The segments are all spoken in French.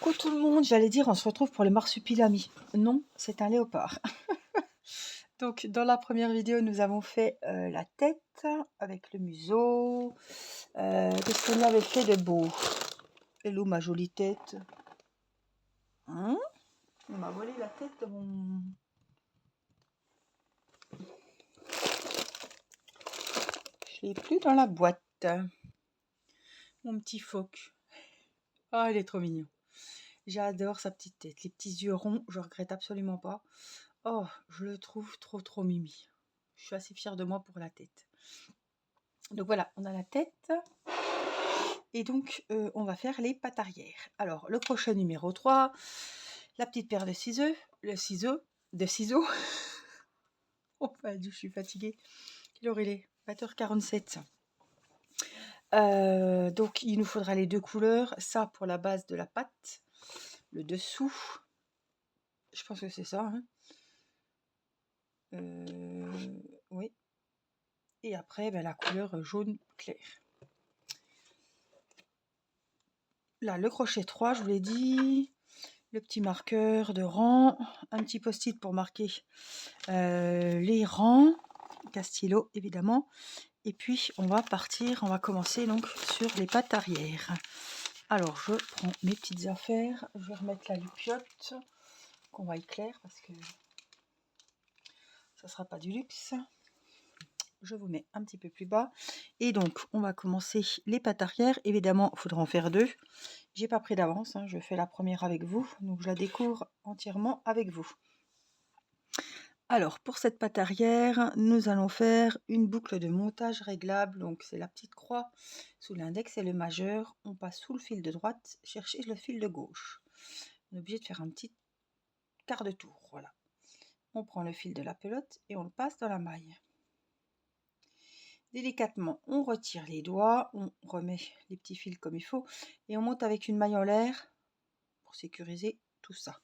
Coucou tout le monde, j'allais dire on se retrouve pour le marsupilami. Non, c'est un léopard. Donc dans la première vidéo, nous avons fait la tête avec le museau. Qu'est-ce qu'on avait fait de beau? Hello ma jolie tête. Hein? On m'a volé la tête de mon... Je l'ai plus dans la boîte. Mon petit phoque. Ah, il est trop mignon. J'adore sa petite tête. Les petits yeux ronds, je regrette absolument pas. Oh, je le trouve trop mimi. Je suis assez fière de moi pour la tête. Donc voilà, on a la tête. Et donc, on va faire les pattes arrière. Alors, le crochet numéro 3, la petite paire de ciseaux, de ciseaux. Oh, bah, je suis fatiguée. Quelle heure il est? 20h47. Donc, il nous faudra les deux couleurs. Ça, pour la base de la patte. Le dessous. Je pense que c'est ça. Hein. Oui. Et après, ben, la couleur jaune clair. Là, le crochet 3, je vous l'ai dit. Le petit marqueur de rang. Un petit post-it pour marquer les rangs. Stylo évidemment. Et puis, on va commencer donc sur les pattes arrière. Alors, je prends mes petites affaires. Je vais remettre la lupiote qu'on va éclairer parce que ça sera pas du luxe. Je vous mets un petit peu plus bas. Et donc, on va commencer les pattes arrière. Évidemment, il faudra en faire deux. J'ai pas pris d'avance, hein, je fais la première avec vous. Donc, je la découvre entièrement avec vous. Alors, pour cette patte arrière, nous allons faire une boucle de montage réglable. Donc, c'est la petite croix sous l'index et le majeur. On passe sous le fil de droite, chercher le fil de gauche. On est obligé de faire un petit quart de tour. Voilà. On prend le fil de la pelote et on le passe dans la maille. Délicatement, on retire les doigts, on remet les petits fils comme il faut et on monte avec une maille en l'air pour sécuriser tout ça.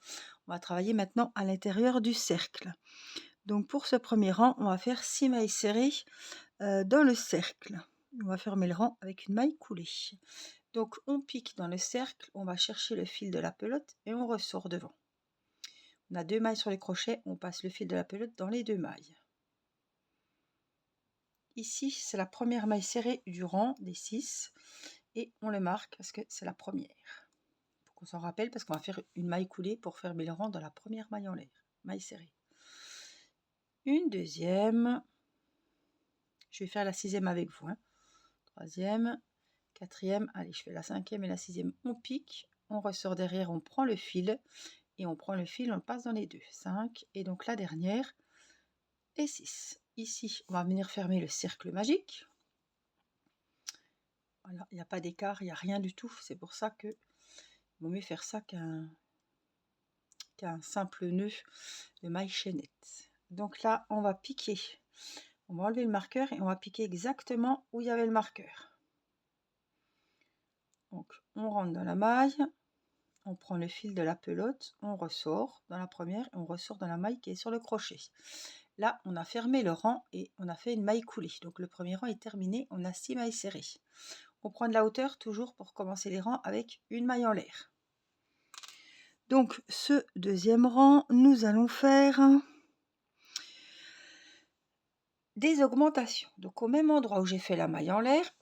On va travailler maintenant à l'intérieur du cercle. Donc pour ce premier rang, on va faire 6 mailles serrées dans le cercle. On va fermer le rang avec une maille coulée. Donc on pique dans le cercle, on va chercher le fil de la pelote et on ressort devant. On a 2 mailles sur les crochets, on passe le fil de la pelote dans les 2 mailles. Ici, c'est la première maille serrée du rang des 6 et on le marque parce que c'est la première. Pour qu'on s'en rappelle, parce qu'on va faire une maille coulée pour fermer le rang dans la première maille en l'air. Maille serrée. Une deuxième. Je vais faire la 6e avec vous. Hein. 3e, 4e. Allez, je fais la 5e et la 6e. On pique, on ressort derrière, on prend le fil et on prend le fil, on le passe dans les deux. 5 et donc la dernière et 6. Ici, on va venir fermer le cercle magique. Voilà, il n'y a pas d'écart, il n'y a rien du tout. C'est pour ça que il vaut mieux faire ça qu'un simple nœud de maille chaînette. Donc là, on va piquer. On va enlever le marqueur et on va piquer exactement où il y avait le marqueur. Donc, on rentre dans la maille, on prend le fil de la pelote, on ressort dans la première et on ressort dans la maille qui est sur le crochet. Là, on a fermé le rang et on a fait une maille coulée. Donc, le premier rang est terminé, on a 6 mailles serrées. On prend de la hauteur toujours pour commencer les rangs avec une maille en l'air. Donc, ce deuxième rang, nous allons faire des augmentations. Donc, au même endroit où j'ai fait la maille en l'air,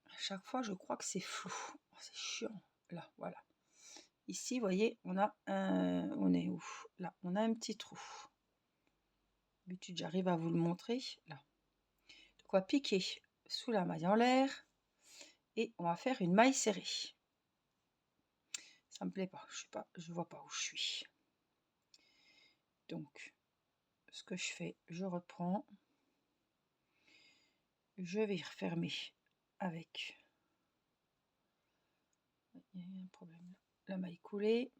à chaque fois, je crois que c'est flou. Oh, c'est chiant. Là, voilà. Ici, vous voyez, on a un... On est où? Là, on a un petit trou. D'habitude, j'arrive à vous le montrer. Là. Donc, on va piquer sous la maille en l'air et on va faire une maille serrée. Ça me plaît pas. Je vois pas où je suis. Donc, ce que je fais, je reprends. Je vais refermer avec... Il y a un problème là. La maille coulée.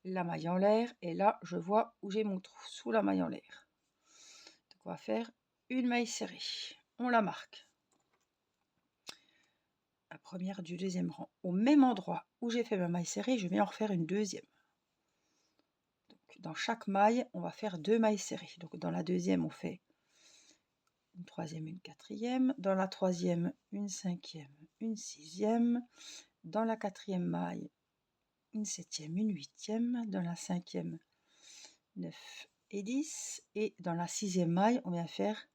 La maille en l'air et là je vois où j'ai mon trou sous la maille en l'air. Donc on va faire une maille serrée, on la marque, la première du deuxième rang au même endroit où j'ai fait ma maille serrée, je vais en refaire une deuxième. Donc dans chaque maille on va faire 2 mailles serrées. Donc dans la deuxième on fait une troisième, une quatrième, dans la troisième une cinquième, une sixième dans la quatrième maille, une septième, une huitième, dans la cinquième, 9 et 10, et dans la sixième maille, on vient faire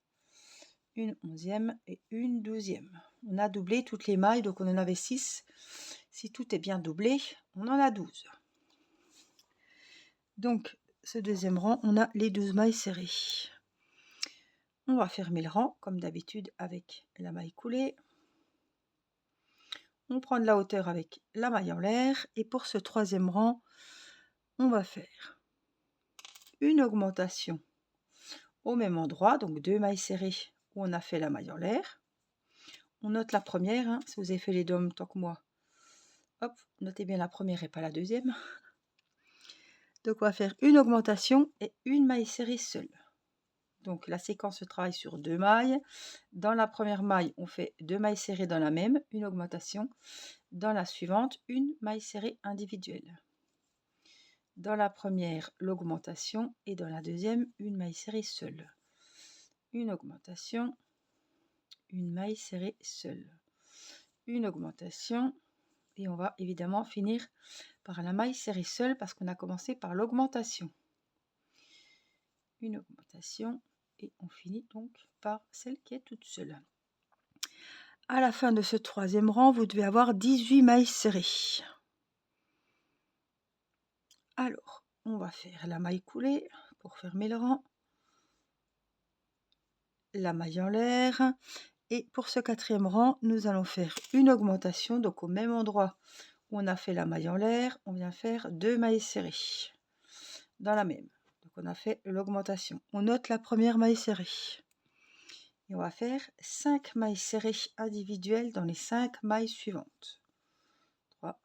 une onzième et une douzième. On a doublé toutes les mailles, donc on en avait 6. Si tout est bien doublé, on en a 12. Donc, ce deuxième rang, on a les 12 mailles serrées. On va fermer le rang, comme d'habitude, avec la maille coulée. On prend de la hauteur avec la maille en l'air. Et pour ce troisième rang, on va faire une augmentation au même endroit, donc 2 mailles serrées où on a fait la maille en l'air. On note la première, hein, si vous avez fait les deux en même temps que moi. Hop, notez bien la première et pas la deuxième. Donc on va faire une augmentation et une maille serrée seule. Donc la séquence se travaille sur 2 mailles. Dans la première maille, on fait 2 mailles serrées dans la même, une augmentation. Dans la suivante, une maille serrée individuelle. Dans la première, l'augmentation, et dans la deuxième, une maille serrée seule. Une augmentation, une maille serrée seule. Une augmentation, et on va évidemment finir par la maille serrée seule parce qu'on a commencé par l'augmentation. Une augmentation, et on finit donc par celle qui est toute seule. À la fin de ce troisième rang, vous devez avoir 18 mailles serrées. Alors, on va faire la maille coulée pour fermer le rang, la maille en l'air, et pour ce quatrième rang, nous allons faire une augmentation, donc au même endroit où on a fait la maille en l'air, on vient faire 2 mailles serrées dans la même. Donc on a fait l'augmentation. On note la première maille serrée. Et on va faire 5 mailles serrées individuelles dans les 5 mailles suivantes. 3,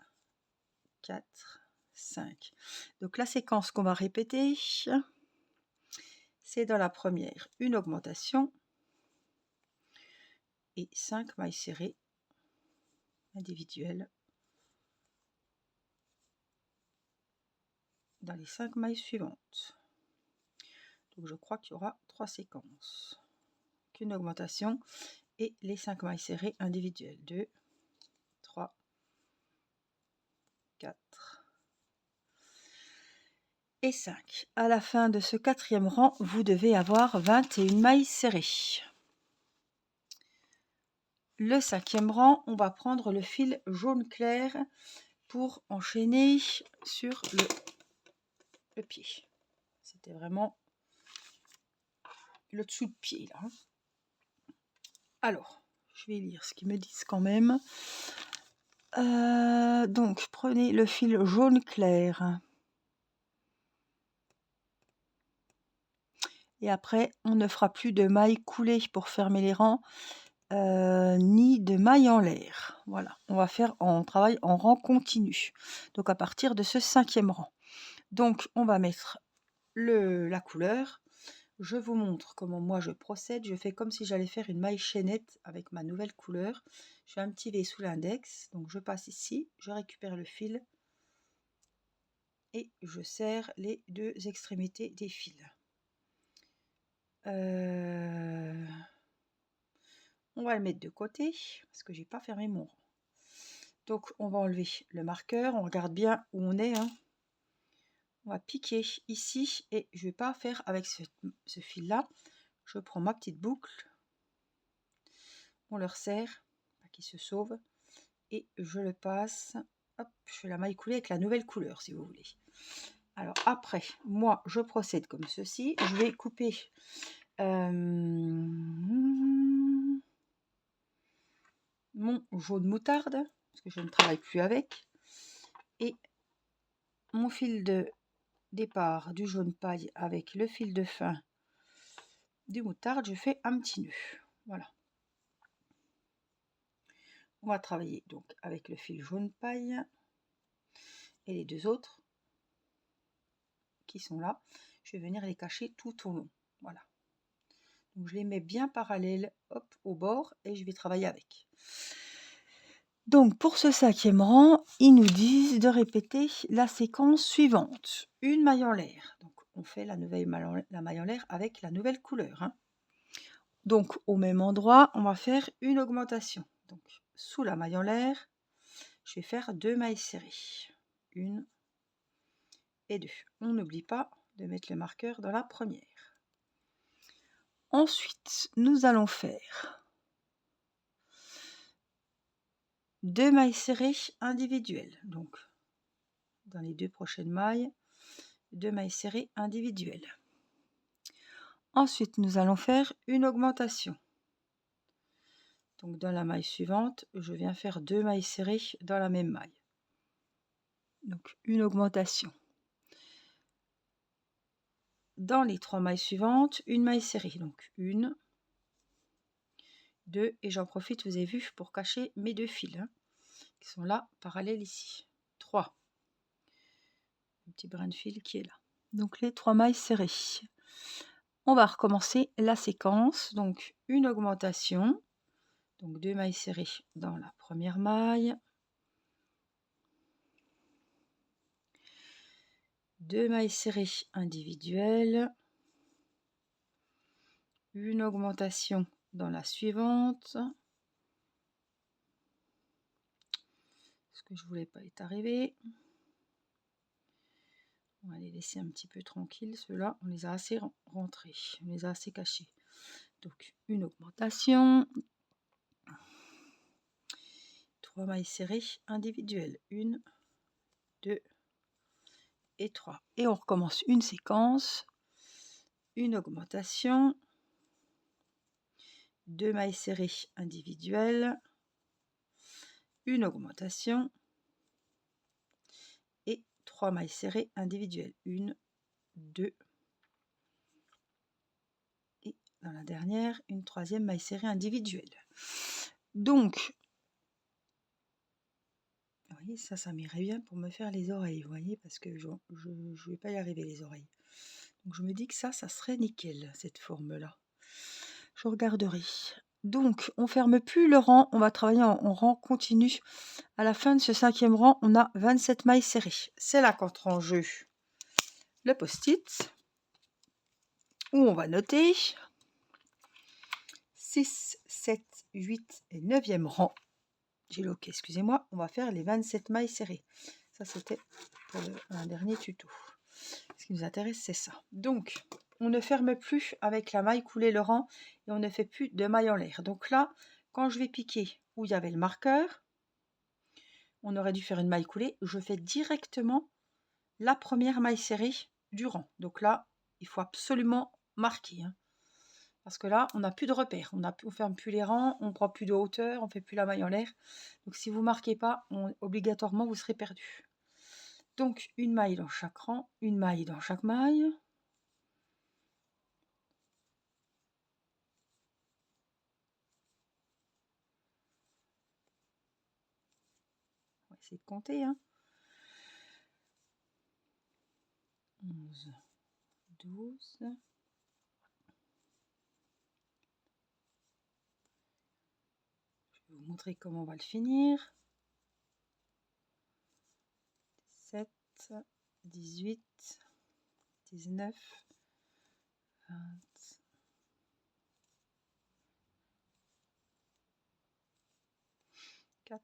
4, 5. Donc la séquence qu'on va répéter, c'est dans la première, une augmentation et 5 mailles serrées individuelles dans les 5 mailles suivantes. Donc je crois qu'il y aura 3 séquences. Qu'une augmentation et les 5 mailles serrées individuelles. 2, 3, 4 et 5. À la fin de ce quatrième rang, vous devez avoir 21 mailles serrées. Le cinquième rang, on va prendre le fil jaune clair pour enchaîner sur le pied. C'était vraiment le dessous de pied là. Alors, je vais lire ce qu'ils me disent quand même. Donc, prenez le fil jaune clair. Et après, on ne fera plus de mailles coulées pour fermer les rangs, ni de mailles en l'air. Voilà, on travaille en rang continu. Donc, à partir de ce cinquième rang. Donc, on va mettre la couleur. Je vous montre comment moi je procède. Je fais comme si j'allais faire une maille chaînette avec ma nouvelle couleur. Je fais un petit V sous l'index. Donc, je passe ici, je récupère le fil et je serre les 2 extrémités des fils. On va le mettre de côté parce que j'ai pas fermé mon rang. Donc on va enlever le marqueur, on regarde bien où on est, hein. On va piquer ici et je vais pas faire avec ce fil là. Je prends ma petite boucle, on le resserre, pas qu'il se sauve, et je le passe. Hop, je fais la maille coulée avec la nouvelle couleur si vous voulez. Alors après, moi je procède comme ceci. Je vais couper mon jaune moutarde, parce que je ne travaille plus avec, et mon fil de départ du jaune paille avec le fil de fin du moutarde, je fais un petit nœud. Voilà. On va travailler donc avec le fil jaune paille et les 2 autres qui sont là. Je vais venir les cacher tout au long. Voilà. Donc je les mets bien parallèles, hop, au bord, et je vais travailler avec. Donc pour ce cinquième rang, ils nous disent de répéter la séquence suivante. Une maille en l'air. Donc on fait la maille en l'air avec la nouvelle couleur, hein. Donc au même endroit, on va faire une augmentation. Donc sous la maille en l'air, je vais faire 2 mailles serrées. 1 et 2. On n'oublie pas de mettre le marqueur dans la première. Ensuite, nous allons faire 2 mailles serrées individuelles. Donc, dans les 2 prochaines mailles, 2 mailles serrées individuelles. Ensuite, nous allons faire une augmentation. Donc, dans la maille suivante, je viens faire 2 mailles serrées dans la même maille. Donc, une augmentation. Dans les 3 mailles suivantes, une maille serrée. Donc, 1, 2, et j'en profite, vous avez vu, pour cacher mes 2 fils, hein, qui sont là, parallèles ici. 3. Un petit brin de fil qui est là. Donc, les 3 mailles serrées. On va recommencer la séquence. Donc, une augmentation. Donc, 2 mailles serrées dans la première maille. 2 mailles serrées individuelles. Une augmentation dans la suivante. Ce que je voulais pas est arrivé. On va les laisser un petit peu tranquilles. Ceux-là, on les a assez rentrés. On les a assez cachés. Donc, une augmentation. 3 mailles serrées individuelles. 1, 2 et 3. Et on recommence une séquence. Une augmentation. 2 mailles serrées individuelles. Une augmentation. Et 3 mailles serrées individuelles. 1, 2. Et dans la dernière, une 3e maille serrée individuelle. Donc, vous voyez, ça m'irait bien pour me faire les oreilles, vous voyez, parce que je ne vais pas y arriver les oreilles. Donc je me dis que ça serait nickel, cette forme-là. Je regarderai. Donc, on ferme plus le rang, on va travailler en rang continu. À la fin de ce 5e rang, on a 27 mailles serrées. C'est là qu'entre en jeu le post-it, où on va noter 6, 7, 8 et 9e rang. J'ai l'ok, excusez-moi, on va faire les 27 mailles serrées. Ça, c'était pour un dernier tuto. Ce qui nous intéresse, c'est ça. Donc, on ne ferme plus avec la maille coulée le rang et on ne fait plus de mailles en l'air. Donc là, quand je vais piquer où il y avait le marqueur, on aurait dû faire une maille coulée. Je fais directement la première maille serrée du rang. Donc là, il faut absolument marquer, hein. Parce que là, on n'a plus de repères. On ne ferme plus les rangs, on ne prend plus de hauteur, on ne fait plus la maille en l'air. Donc si vous ne marquez pas, obligatoirement, vous serez perdu. Donc une maille dans chaque rang, une maille dans chaque maille. On va essayer de compter, hein. 11, 12. Je vais vous montrer comment on va le finir. 17, 18, 19, 20, 4,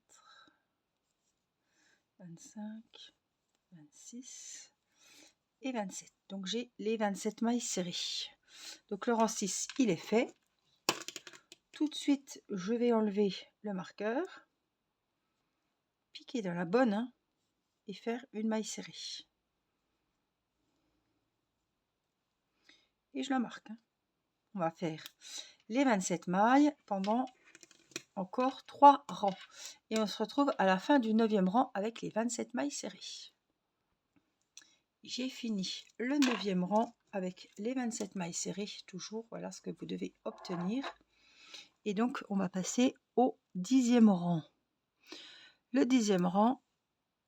25, 26 et 27. Donc j'ai les 27 mailles serrées. Donc le rang 6, il est fait. Tout de suite, je vais enlever le marqueur, piquer dans la bonne, hein, et faire une maille serrée. Et je la marque, hein. On va faire les 27 mailles pendant encore 3 rangs. Et on se retrouve à la fin du 9e rang avec les 27 mailles serrées. J'ai fini le 9e rang avec les 27 mailles serrées. Toujours, voilà ce que vous devez obtenir. Et donc, on va passer au 10e rang. Le 10e rang,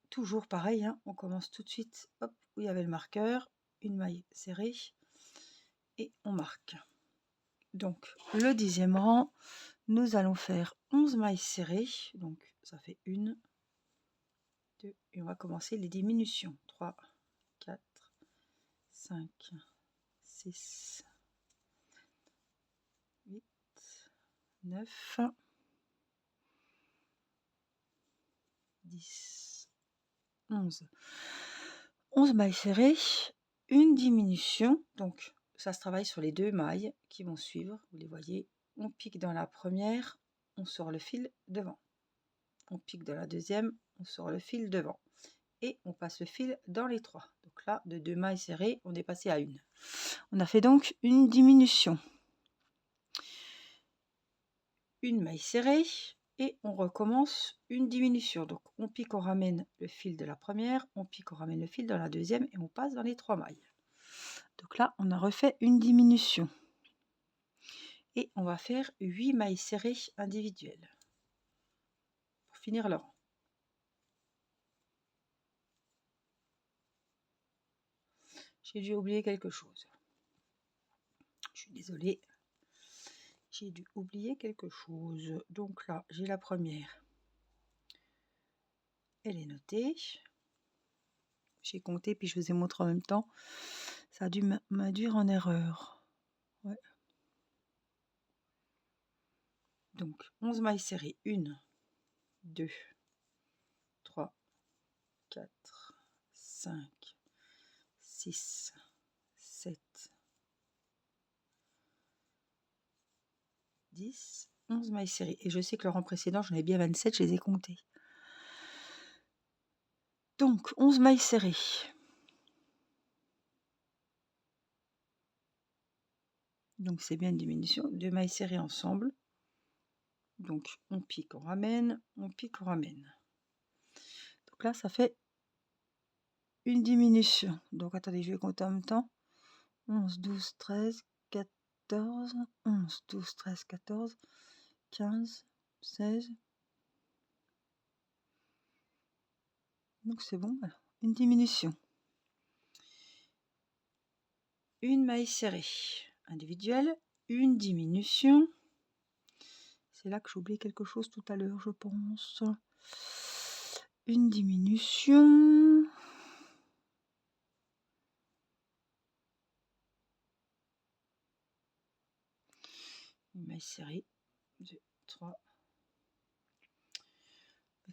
toujours pareil, hein, on commence tout de suite, hop, où il y avait le marqueur, une maille serrée, et on marque. Donc, le 10e rang, nous allons faire 11 mailles serrées, donc ça fait 1, 2, et on va commencer les diminutions. 3, 4, 5, 6, 8, 9, 10, 11. 11 mailles serrées, une diminution. Donc, ça se travaille sur les 2 mailles qui vont suivre. Vous les voyez. On pique dans la première, on sort le fil devant. On pique dans la deuxième, on sort le fil devant. Et on passe le fil dans les 3. Donc là, de 2 mailles serrées, on est passé à une. On a fait donc une diminution. Une maille serrée et on recommence une diminution. Donc on pique, on ramène le fil de la première, on pique, on ramène le fil dans la deuxième et on passe dans les 3 mailles. Donc là, on a refait une diminution. Et on va faire 8 mailles serrées individuelles pour finir le rang. J'ai dû oublier quelque chose. Je suis désolée. J'ai dû oublier quelque chose. Donc là, j'ai la première. Elle est notée. J'ai compté, puis je vous ai montré en même temps. Ça a dû m'induire en erreur. Ouais. Donc, 11 mailles serrées. 1, 2, 3, 4, 5, 6, 7, 10, 11 mailles serrées. Et je sais que le rang précédent, j'en ai bien 27, je les ai comptées. Donc, 11 mailles serrées. Donc, c'est bien une diminution. 2 mailles serrées ensemble. Donc, on pique, on ramène, on pique, on ramène. Donc là, ça fait une diminution. Donc, attendez, je vais compter en même temps. 11, 12, 13, 14, 11, 12, 13, 14, 15, 16. Donc, c'est bon. Alors, une diminution. Une maille serrée individuelle, une diminution. C'est là que j'ai oublié quelque chose tout à l'heure, je pense. Une diminution. Une maille serrée. 2, 3.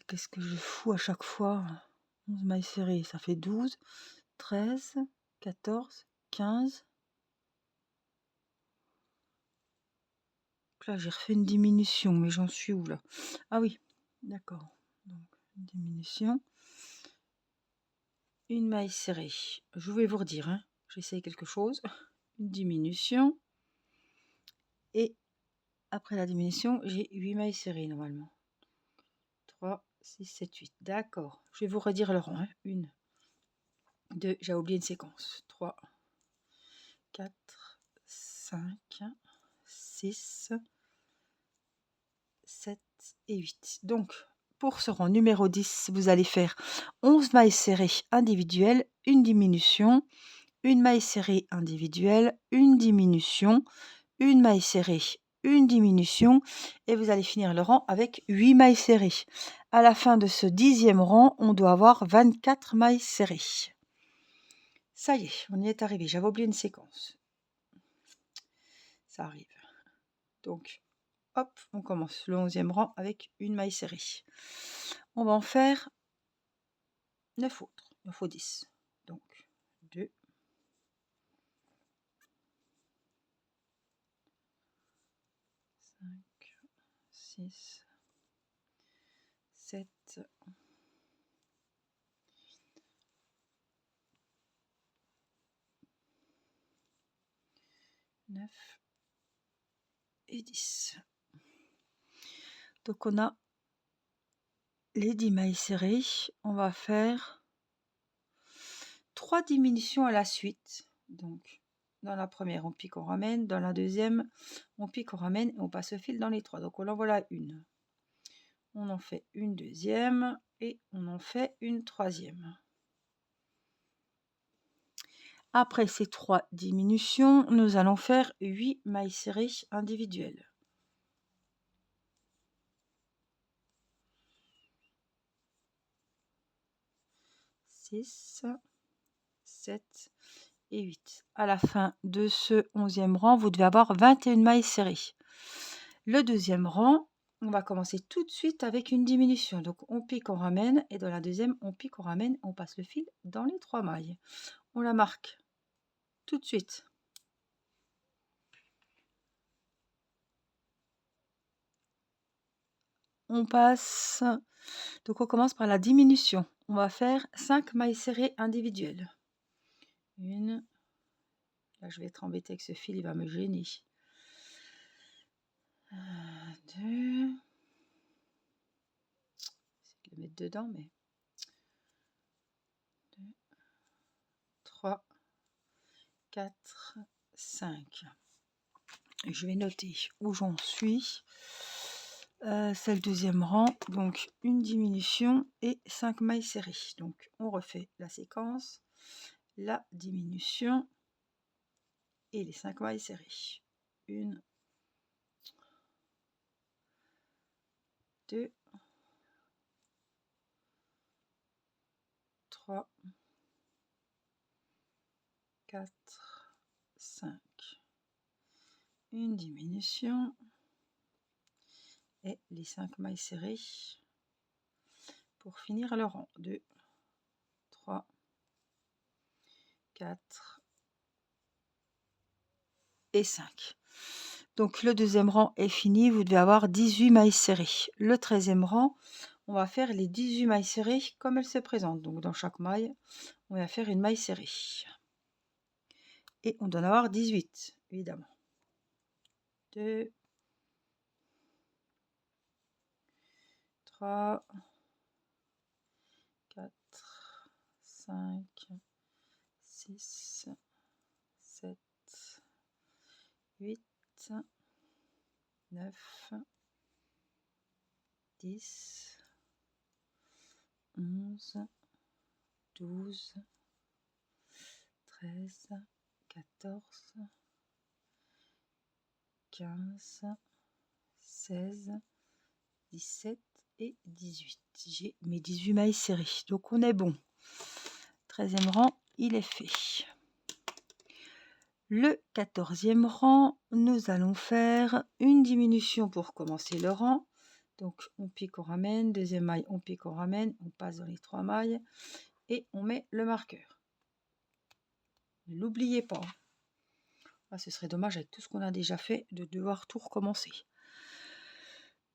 Qu'est-ce que je fous à chaque fois? 11 mailles serrées, ça fait 12, 13, 14, 15. Là, j'ai refait une diminution, mais j'en suis où là? Ah oui, d'accord. Donc, une diminution. Une maille serrée. Je vais vous redire, hein. J'essaye quelque chose. Une diminution. Et après la diminution, j'ai 8 mailles serrées normalement. 3, 6, 7, 8. D'accord. Je vais vous redire le rang. 1, 2, j'ai oublié une séquence. 3, 4, 5, 6, 7 et 8. Donc, pour ce rang numéro 10, vous allez faire 11 mailles serrées individuelles, une diminution, une maille serrée individuelle, une diminution, une maille serrée, une diminution, et vous allez finir le rang avec 8 mailles serrées. À la fin de ce 10e rang, on doit avoir 24 mailles serrées. Ça y est, on y est arrivé. J'avais oublié une séquence. Ça arrive. Donc, hop, on commence le 11e rang avec une maille serrée. On va en faire 9 autres. Il en faut 10. Donc, 2, 5, 6, 7, 9 et 10. Donc on a les 10 mailles serrées. On va faire 3 diminutions à la suite. Donc dans la première, on pique, on ramène. Dans la deuxième, on pique, on ramène et on passe le fil dans les 3. Donc on en voilà une. On en fait une deuxième et on en fait une troisième. Après ces 3 diminutions, nous allons faire 8 mailles serrées individuelles. 6, 7 et 8. À la fin de ce 11e rang, vous devez avoir 21 mailles serrées. Le deuxième rang, on va commencer tout de suite avec une diminution. Donc on pique, on ramène, et dans la deuxième, on pique, on ramène, on passe le fil dans les 3 mailles. On la marque tout de suite. On passe, donc on commence par la diminution. On va faire 5 mailles serrées individuelles. Une, là je vais être embêtée avec ce fil, il va me gêner. 2, je vais le mettre dedans, mais 2, 3, 4, 5. Je vais noter où j'en suis. C'est le deuxième rang, donc une diminution et 5 mailles serrées. Donc on refait la séquence, la diminution et les 5 mailles serrées. 1, 2, 3, 4, 5. Une diminution et les 5 mailles serrées pour finir le rang. 2, 3, 4 et 5. Donc le deuxième rang est fini, vous devez avoir 18 mailles serrées. Le 13e rang, on va faire les 18 mailles serrées comme elles se présentent. Donc dans chaque maille, on va faire une maille serrée. Et on doit en avoir 18, évidemment. 2, 3, 4, 5, 6, 7, 8, 9, 10, 11, 12, 13, 14, 15, 16, 17 et 18. J'ai mes 18 mailles serrées, donc on est bon. 13e rang, il est fait. Le 14e rang, nous allons faire une diminution pour commencer le rang. Donc on pique, on ramène, deuxième maille, on pique, on ramène, on passe dans les 3 mailles et on met le marqueur. Ne l'oubliez pas. Ah, ce serait dommage avec tout ce qu'on a déjà fait de devoir tout recommencer.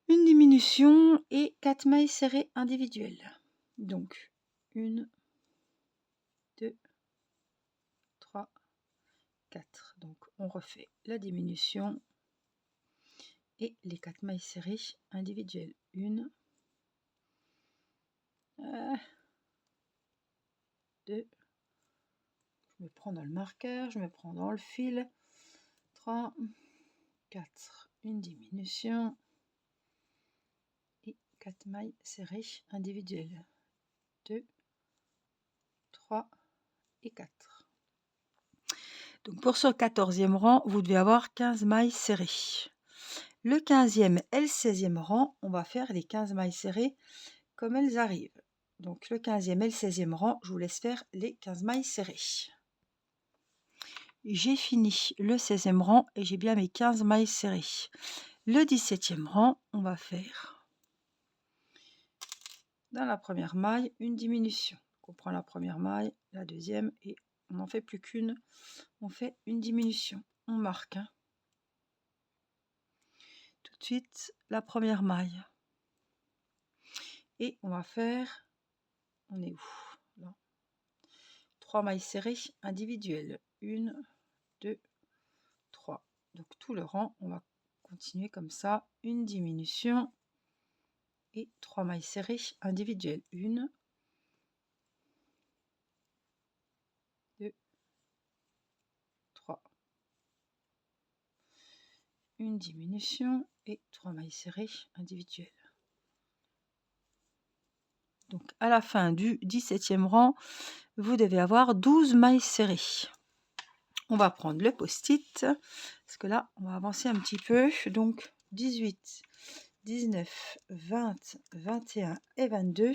Une diminution et 4 mailles serrées individuelles. Donc 1, 2, 3, 4. Donc on refait la diminution et les 4 mailles serrées individuelles. 1, 2, je me prends dans le marqueur, je me prends dans le fil. 3, 4, une diminution et 4 mailles serrées individuelles. 2, 3 et 4. Donc pour ce 14e rang, vous devez avoir 15 mailles serrées. Le 15e et le 16e rang, on va faire les 15 mailles serrées comme elles arrivent. Donc le 15e et le 16e rang, je vous laisse faire les 15 mailles serrées. J'ai fini le 16e rang et j'ai bien mes 15 mailles serrées. Le 17e rang, on va faire dans la première maille une diminution. On prend la première maille, la deuxième et on n'en fait plus qu'une. On fait une diminution. On marque. Tout de suite la première maille. Et on va faire, on est où là, 3 mailles serrées individuelles. 1, 2, 3. Donc tout le rang, on va continuer comme ça. Une diminution et 3 mailles serrées individuelles. 1, 2, 3. Une diminution et 3 mailles serrées individuelles. Donc à la fin du 17e rang, vous devez avoir 12 mailles serrées. On va prendre le post-it, parce que là, on va avancer un petit peu. Donc 18, 19, 20, 21 et 22.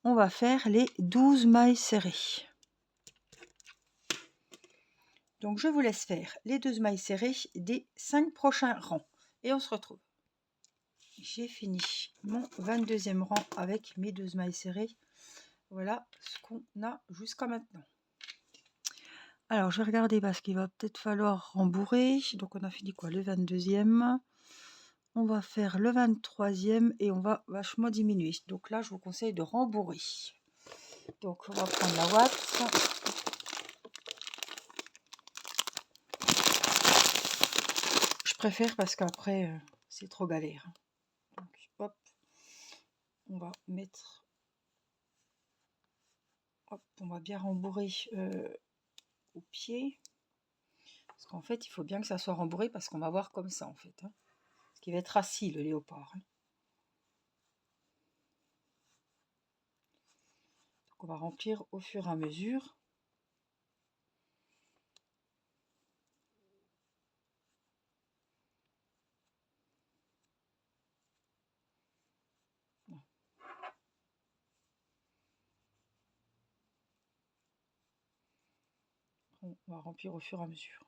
On va faire les 12 mailles serrées. Donc je vous laisse faire les 12 mailles serrées des 5 prochains rangs. Et on se retrouve. j'ai fini mon 22e rang avec mes 12 mailles serrées. Voilà ce qu'on a jusqu'à maintenant. Alors, je vais regarder parce qu'il va peut-être falloir rembourrer. Donc, on a fini quoi? Le 22e. On va faire le 23e et on va vachement diminuer. Donc là, je vous conseille de rembourrer. Donc, on va prendre la wax. Je préfère parce qu'après, c'est trop galère. Donc, hop, on va mettre... Hop, on va bien rembourrer au pied. Parce qu'en fait, il faut bien que ça soit rembourré parce qu'on va voir comme ça, en fait. Hein. Ce qui va être assis, le léopard. Hein. Donc, on va remplir au fur et à mesure. On va remplir au fur et à mesure.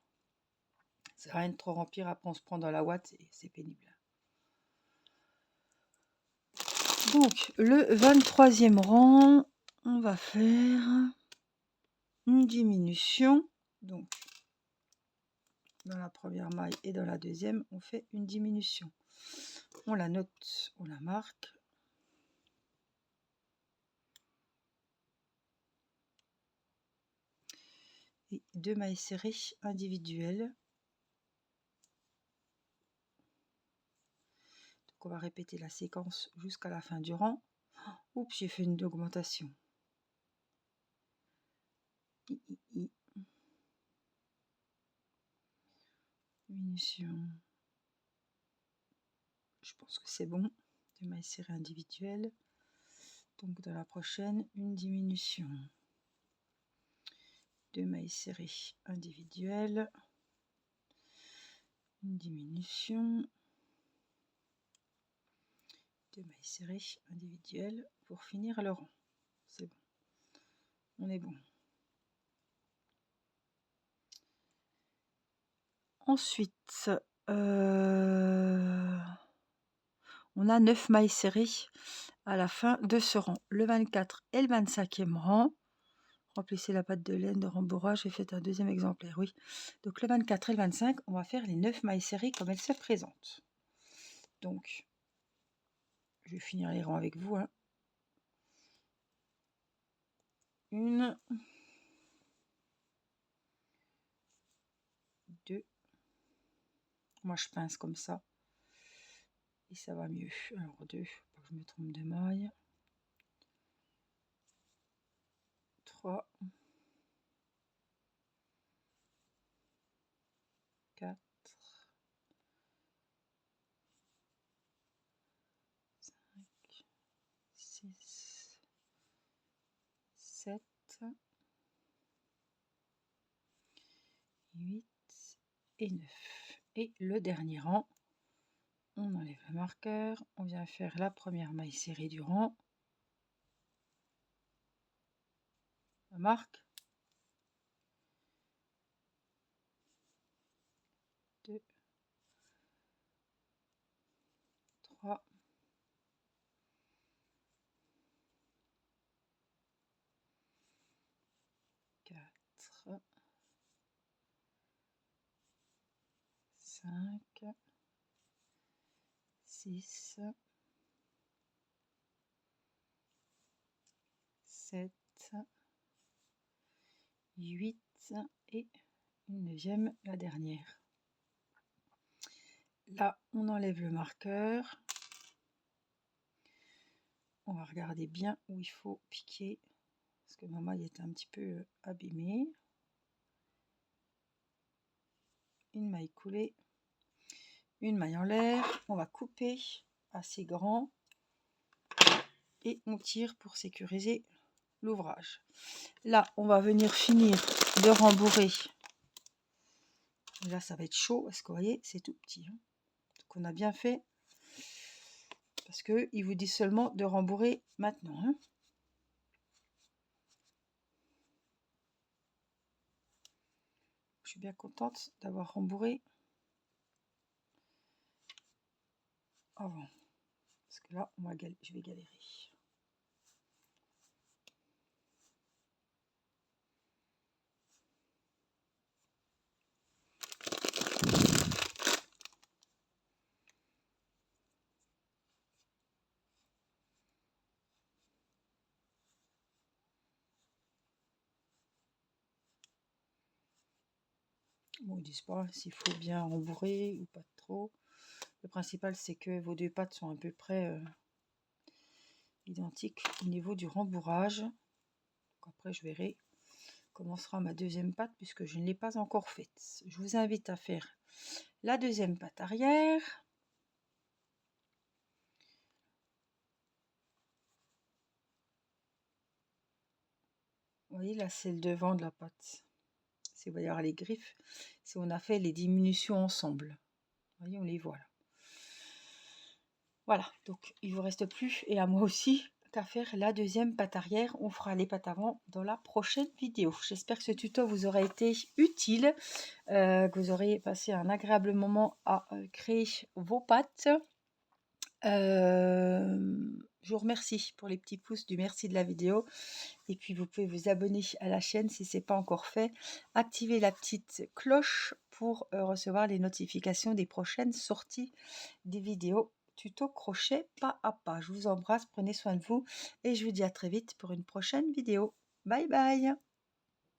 Ça sert à rien de trop remplir, après on se prend dans la ouate et c'est pénible. Donc, le 23e rang, on va faire une diminution. Donc, dans la première maille et dans la deuxième, on fait une diminution. On la note, on la marque. Et 2 mailles serrées individuelles. Donc, on va répéter la séquence jusqu'à la fin du rang. Oups, j'ai fait une augmentation. Diminution. Je pense que c'est bon. 2 mailles serrées individuelles. Donc dans la prochaine, une diminution. 2 mailles serrées individuelles. Une diminution. 2 mailles serrées individuelles pour finir le rang. C'est bon. On est bon. Ensuite, on a 9 mailles serrées à la fin de ce rang. Le 24 et le 25e rang. Remplissez la patte de laine de rembourrage et faites un deuxième exemplaire. Oui. Donc le 24 et le 25, on va faire les 9 mailles serrées comme elles se présentent. Donc, je vais finir les rangs avec vous. Hein. 1, 2. Moi, je pince comme ça. Et ça va mieux. Alors, 2, pour que je me trompe de maille. 3. 4. 5. 6. 7. 8 et 9. Et le dernier rang, on enlève le marqueur, on vient faire la première maille serrée du rang. On marque. 2, 3, 4, 5, 6, 7, 8 et une neuvième, la dernière. Là, on enlève le marqueur. On va regarder bien où il faut piquer parce que ma maille est un petit peu abîmée. Une maille coulée, une maille en l'air. On va couper assez grand et on tire pour sécuriser l'ouvrage. Là, on va venir finir de rembourrer. Là, ça va être chaud parce que vous voyez, c'est tout petit. Hein. Donc, on a bien fait parce qu'il vous dit seulement de rembourrer maintenant. Hein. Je suis bien contente d'avoir rembourré avant. Là, je vais galérer. Bon, ils disent pas s'il faut bien rembourrer ou pas trop. Le principal, c'est que vos deux pâtes sont à peu près identiques au niveau du rembourrage. Donc après, je verrai comment sera ma deuxième pâte puisque je ne l'ai pas encore faite. Je vous invite à faire la deuxième pâte arrière. Vous voyez, là, c'est le devant de la pâte. Si vous voyez les griffes, si on a fait les diminutions ensemble. Vous voyez, on les voit là. Voilà, donc il vous reste plus, et à moi aussi, qu'à faire la deuxième pâte arrière. On fera les pâtes avant dans la prochaine vidéo. J'espère que ce tuto vous aura été utile, que vous aurez passé un agréable moment à créer vos pâtes. Je vous remercie pour les petits pouces du merci de la vidéo, et puis vous pouvez vous abonner à la chaîne si ce n'est pas encore fait. Activez la petite cloche pour recevoir les notifications des prochaines sorties des vidéos tuto crochet pas à pas. Je vous embrasse, prenez soin de vous et je vous dis à très vite pour une prochaine vidéo. Bye bye.